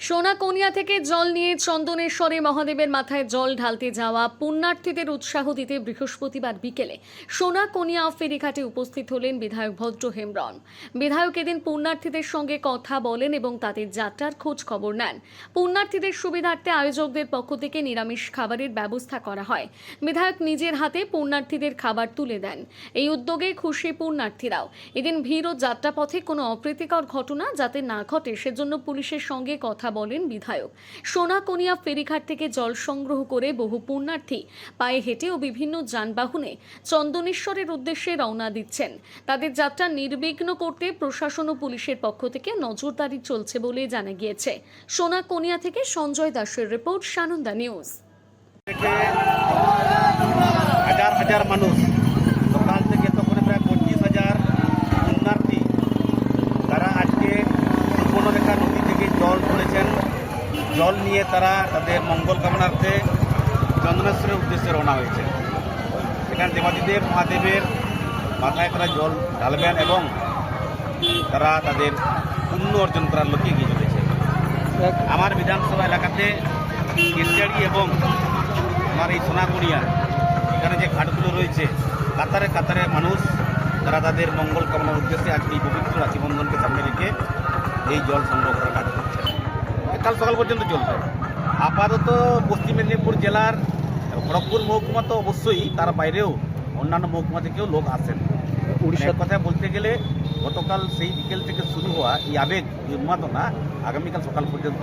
সোনাকনিয়া থেকে জল নিয়ে চন্দনেশ্বরে মহাদেবের মাথায় জল ঢালতে যাওয়া পুণ্যার্থীদের উৎসাহ দিতে বৃহস্পতিবার বিকেলে সোনাকনিয়া ফেরিঘাটে উপস্থিত হলেন বিধায়ক ভদ্র হেমব্রম। বিধায়ক এদিন পুণ্যার্থীদের সঙ্গে কথা বলেন এবং তাদের যাত্রার খোঁজ খবর নেন। পুণ্যার্থীদের সুবিধার্থে আয়োজকদের পক্ষ থেকে নিরামিষ খাবারের ব্যবস্থা করা হয়। বিধায়ক নিজের হাতে পুণ্যার্থীদের খাবার তুলে দেন। এই উদ্যোগে খুশি পুণ্যার্থীরাও। এদিন ভিড় ও যাত্রাপথে কোনো অপ্রীতিকর ঘটনা যাতে না ঘটে সেজন্য পুলিশের সঙ্গে কথা বলেন বিধায়ক। সোনাকনিয়া ফেরিঘাট থেকে জল সংগ্রহ করে বহু পুণ্যার্থী পায়ে হেঁটে ও বিভিন্ন যানবাহনে চন্দনেশ্বরের উদ্দেশ্যে রওনা দিচ্ছেন। তাদের যাত্রা নির্বিঘ্ন করতে প্রশাসন ও পুলিশের পক্ষ থেকে নজরদারি চলছে বলে জানা গিয়েছে। সোনাকনিয়া থেকে সঞ্জয় দাসের রিপোর্ট, সানন্দা নিউজ। হাজার হাজার মানুষ সকাল থেকে তখন প্রায় 25,000 পুণ্যার্থী তারা আজকে সুবর্ণরেখা নদী থেকে জল তুলেছেন। জল নিয়ে তারা তাদের মঙ্গল কামনার্থে চন্দনেশ্বরের উদ্দেশ্যে রওনা হয়েছে। সেখানে দেবাদিদেব মহাদেবের মাথায় তারা জল ঢালবেন এবং তারা তাদের পুণ্য অর্জন করার লক্ষ্যে এগিয়ে চলেছে। আমার বিধানসভা এলাকাতে কেশিয়াড়ি এবং আমার এই সোনাকনিয়া এখানে যে ঘাটগুলো রয়েছে কাতারে কাতারে মানুষ তারা তাদের মঙ্গল কামনার উদ্দেশ্যে আজকে এই পবিত্র রাখি বন্ধনকে সামনে রেখে এই জল সংগ্রহ করার কাজ করছে। কাল সকাল পর্যন্ত চলবে। আপাতত পশ্চিম মেদিনীপুর জেলার খড়গপুর মহকুমা তো অবশ্যই, তার বাইরেও অন্যান্য মহকুমা থেকেও লোক আসেন। উড়িষ্যার কথা বলতে গেলে গতকাল সেই বিকেল থেকে শুরু হওয়া এই আবেগ, এই উন্মাদনা আগামীকাল সকাল পর্যন্ত